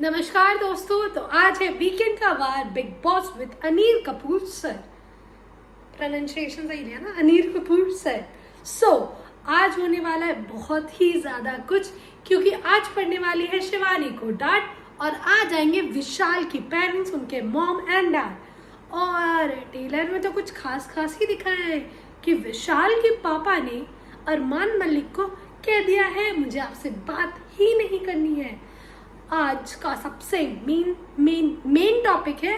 नमस्कार दोस्तों। तो आज है वीकेंड का वार Bigg Boss with Anil Kapoor sir. Pronunciation सही है ना, अनिल कपूर सर। आज होने वाला है बहुत ही ज्यादा कुछ, क्योंकि आज पढ़ने वाली है शिवानी को डांट और आ जाएंगे विशाल की पेरेंट्स, उनके मॉम एंड डैड। और टेलर में तो कुछ खास ही दिखाया है कि विशाल के पापा ने अरमान मलिक को कह दिया है मुझे आपसे बात ही नहीं करनी है। आज का सबसे मेन टॉपिक है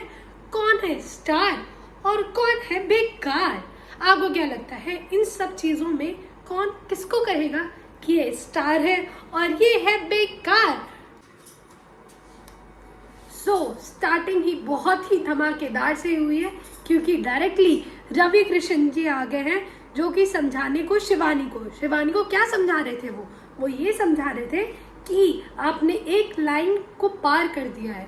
कौन है स्टार और कौन है बेकार। आपको क्या लगता है इन सब चीजों में कौन किसको कहेगा कि ये स्टार है और ये है बेकार। स्टार्टिंग ही बहुत ही धमाकेदार से हुई है, क्योंकि डायरेक्टली रवि कृष्ण जी आ गए हैं जो कि समझाने को शिवानी को क्या समझा रहे थे। वो ये समझा रहे थे कि आपने एक लाइन को पार कर दिया है,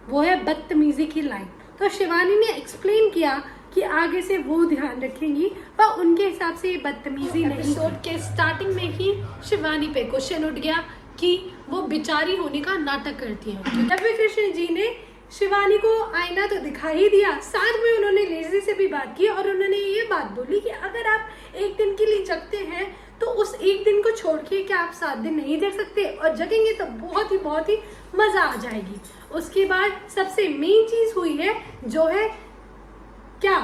वो है बदतमीजी की लाइन। तो शिवानी ने एक्सप्लेन किया कि आगे से वो ध्यान रखेंगी, पर उनके हिसाब से ये बदतमीजी नहीं। एपिसोड के स्टार्टिंग में ही शिवानी पे क्वेश्चन उठ गया कि वो बेचारी होने का नाटक करती है। रवि कृष्ण जी ने शिवानी को आईना तो दिखा ही दिया, साथ में उन्होंने लेजी से भी बात की और उन्होंने ये बात बोली कि अगर आप एक दिन के लिए जगते हैं तो उस एक दिन को छोड़ के क्या आप 7 दिन नहीं देख सकते, और जगेंगे तो बहुत ही मजा आ जाएगी। उसके बाद सबसे मेन चीज हुई है जो है क्या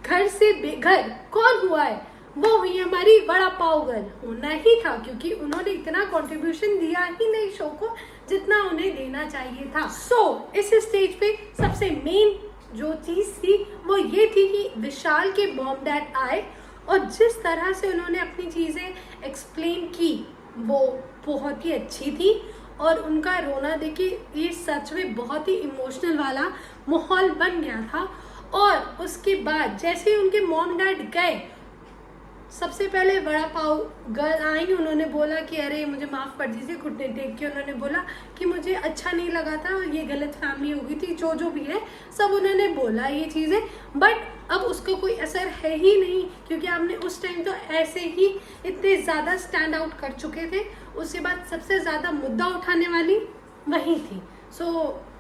घर से बेघर कौन हुआ है, वो हुई हमारी वड़ा पाव गर्ल। होना ही था, क्योंकि उन्होंने इतना कंट्रीब्यूशन दिया ही नहीं शो को जितना उन्हें देना चाहिए था। इस स्टेज पे सबसे मेन जो चीज थी वो ये थी कि विशाल के मॉम डैड आए और जिस तरह से उन्होंने अपनी चीजें एक्सप्लेन की वो बहुत ही अच्छी थी। और उनका रोना देखिए, ये सच में बहुत ही इमोशनल वाला माहौल बन गया था। और उसके बाद जैसे ही उनके मॉम डैड गए, सबसे पहले वड़ा पाव गर्ल आई, उन्होंने बोला कि अरे मुझे माफ़ कर दीजिए, घुटने टेक के उन्होंने बोला कि मुझे अच्छा नहीं लगा था, ये गलत फैमिली हो गई थी, जो भी है सब उन्होंने बोला ये चीज़ें। बट अब उसका कोई असर है ही नहीं, क्योंकि आपने उस टाइम तो ऐसे ही इतने ज़्यादा स्टैंड आउट कर चुके थे। उसके बाद सबसे ज़्यादा मुद्दा उठाने वाली वही थी।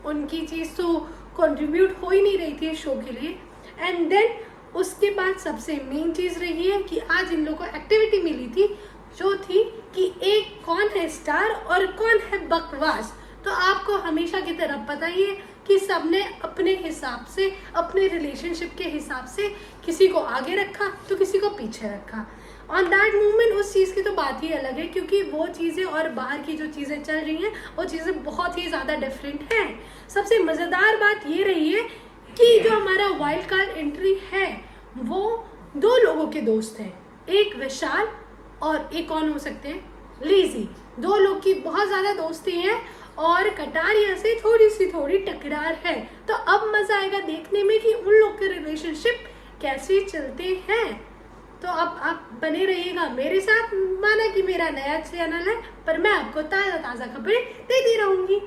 उनकी चीज़ तो कंट्रीब्यूट हो ही नहीं रही थी शो के लिए। एंड देन उसके बाद सबसे मेन चीज रही है कि आज इन लोगों को एक्टिविटी मिली थी जो थी कि एक कौन है स्टार और कौन है बकवास। तो आपको हमेशा की तरह पता ही है कि सबने अपने हिसाब से, अपने रिलेशनशिप के हिसाब से किसी को आगे रखा तो किसी को पीछे रखा। ऑन दैट मूवमेंट उस चीज़ की तो बात ही अलग है, क्योंकि वो चीज़ें और बाहर की जो चीज़ें चल रही हैं वो चीज़ें बहुत ही ज़्यादा डिफरेंट हैं। सबसे मज़ेदार बात ये रही है कि जो हमारा वाइल्ड कार्ड एंट्री है वो 2 लोगों के दोस्त हैं, एक विशाल और एक कौन हो सकते हैं, लेजी। 2 लोग की बहुत ज़्यादा दोस्ती है और कटारिया से थोड़ी टकरार है। तो अब मज़ा आएगा देखने में कि उन लोग के रिलेशनशिप कैसे चलते हैं। तो अब आप बने रहिएगा मेरे साथ। माना कि मेरा नया चैनल है, पर मैं आपको ताज़ा खबरें देती रहूँगी।